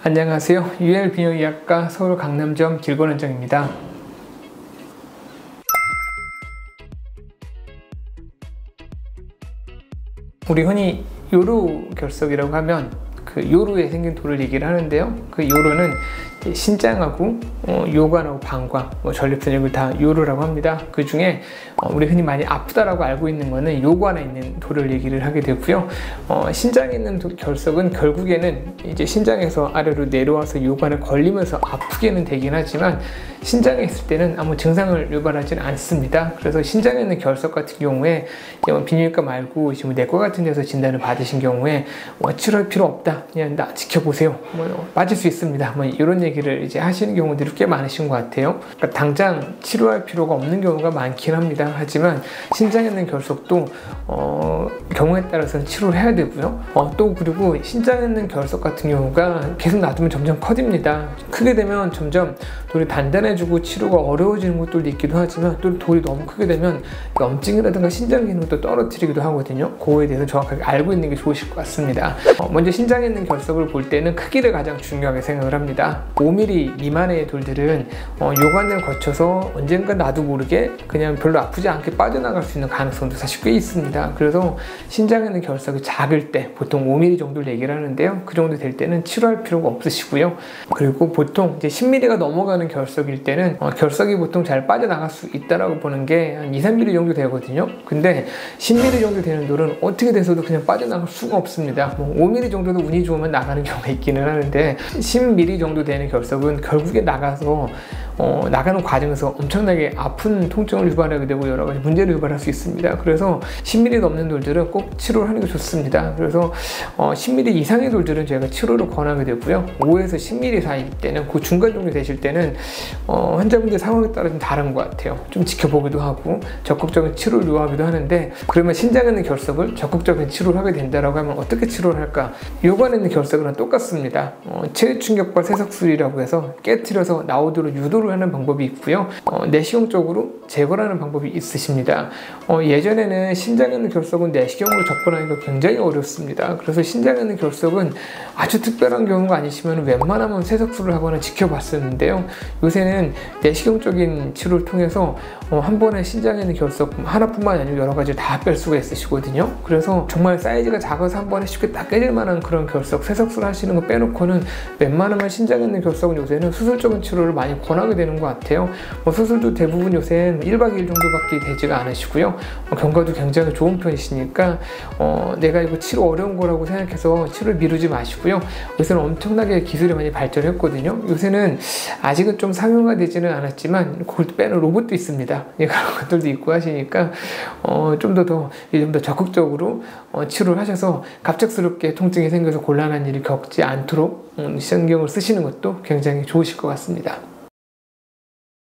안녕하세요. UL 비뇨기학과 서울 강남점 길건원장입니다. 우리 흔히 요로 결석이라고 하면 그 요로에 생긴 돌을 얘기를 하는데요. 그 요로는 신장하고 요관하고 방광, 전립선을 다 요로라고 합니다. 그 중에 우리 흔히 많이 아프다라고 알고 있는 거는 요관에 있는 돌을 얘기를 하게 되고요. 신장에 있는 결석은 결국에는 이제 신장에서 아래로 내려와서 요관에 걸리면서 아프게는 되긴 하지만 신장에 있을 때는 아무 증상을 유발하지는 않습니다. 그래서 신장에 있는 결석 같은 경우에 비뇨기과 말고 지금 내과 같은 데서 진단을 받으신 경우에 치료할 필요 없다, 그냥 나 지켜보세요, 빠질 수 있습니다, 이런 얘기를 이제 하시는 경우들이 꽤 많으신 것 같아요. 그러니까 당장 치료할 필요가 없는 경우가 많긴 합니다. 하지만 신장에 있는 결석도 경우에 따라서는 치료를 해야 되고요. 또 그리고 신장에 있는 결석 같은 경우가 계속 놔두면 점점 커집니다. 크게 되면 점점 돌이 단단해지고 치료가 어려워지는 것들도 있기도 하지만 또 돌이 너무 크게 되면 염증이라든가 신장 기능도 떨어뜨리기도 하거든요. 그거에 대해서 정확하게 알고 있는 게 좋으실 것 같습니다. 먼저 신장에 있는 결석을 볼 때는 크기를 가장 중요하게 생각을 합니다. 5mm 미만의 돌들은 요관을 거쳐서 언젠가 나도 모르게 그냥 별로 아프지 않게 빠져나갈 수 있는 가능성도 사실 꽤 있습니다. 그래서 신장에 있는 결석이 작을 때 보통 5mm 정도를 얘기를 하는데요. 그 정도 될 때는 치료할 필요가 없으시고요. 그리고 보통 이제 10mm가 넘어가는 결석일 때는 결석이 보통 잘 빠져나갈 수 있다라고 보는 게 한 2, 3mm 정도 되거든요. 근데 10mm 정도 되는 돌은 어떻게 돼서도 그냥 빠져나갈 수가 없습니다. 5mm 정도도 운이 좋으면 나가는 경우가 있기는 하는데 10mm 정도 되는 결석은 결국에 나가서 나가는 과정에서 엄청나게 아픈 통증을 유발하게 되고 여러 가지 문제를 유발할 수 있습니다. 그래서 10mm 넘는 돌들은 꼭 치료를 하는 게 좋습니다. 그래서 10mm 이상의 돌들은 저희가 치료를 권하게 되고요. 5에서 10mm 사이일 때는 그 중간 정도 되실 때는 환자분들 상황에 따라 좀 다른 것 같아요. 좀 지켜보기도 하고 적극적인 치료를 요하기도 하는데, 그러면 신장에 있는 결석을 적극적인 치료를 하게 된다라고 하면 어떻게 치료를 할까? 요관에 있는 결석은 똑같습니다. 체외충격과 세석술이라고 해서 깨트려서 나오도록 유도를 하는 방법이 있고요. 내시경적으로 제거를 하는 방법이 있으십니다. 예전에는 신장에 있는 결석은 내시경으로 접근하기가 굉장히 어렵습니다. 그래서 신장에 있는 결석은 아주 특별한 경우가 아니시면 웬만하면 세석술을 하거나 지켜봤었는데요. 요새는 내시경적인 치료를 통해서 한 번에 신장에 있는 결석 하나뿐만 아니라 여러 가지를 다 뺄 수가 있으시거든요. 그래서 정말 사이즈가 작아서 한 번에 쉽게 딱 깨질 만한 그런 결석, 세석술 하시는 거 빼놓고는 웬만하면 신장에 있는 결석은 요새는 수술적인 치료를 많이 권하게 되는 것 같아요. 수술도 대부분 요새는 1박 2일 정도밖에 되지가 않으시고요. 경과도 굉장히 좋은 편이시니까 내가 이거 치료 어려운 거라고 생각해서 치료를 미루지 마시고요. 요새는 엄청나게 기술이 많이 발전했거든요. 요새는 아직은 좀 상용화되지는 않았지만 그걸 빼는 로봇도 있습니다. 그런 것들도 있고 하시니까 좀 더 적극적으로 치료를 하셔서 갑작스럽게 통증이 생겨서 곤란한 일이 겪지 않도록 신경을 쓰시는 것도 굉장히 좋으실 것 같습니다.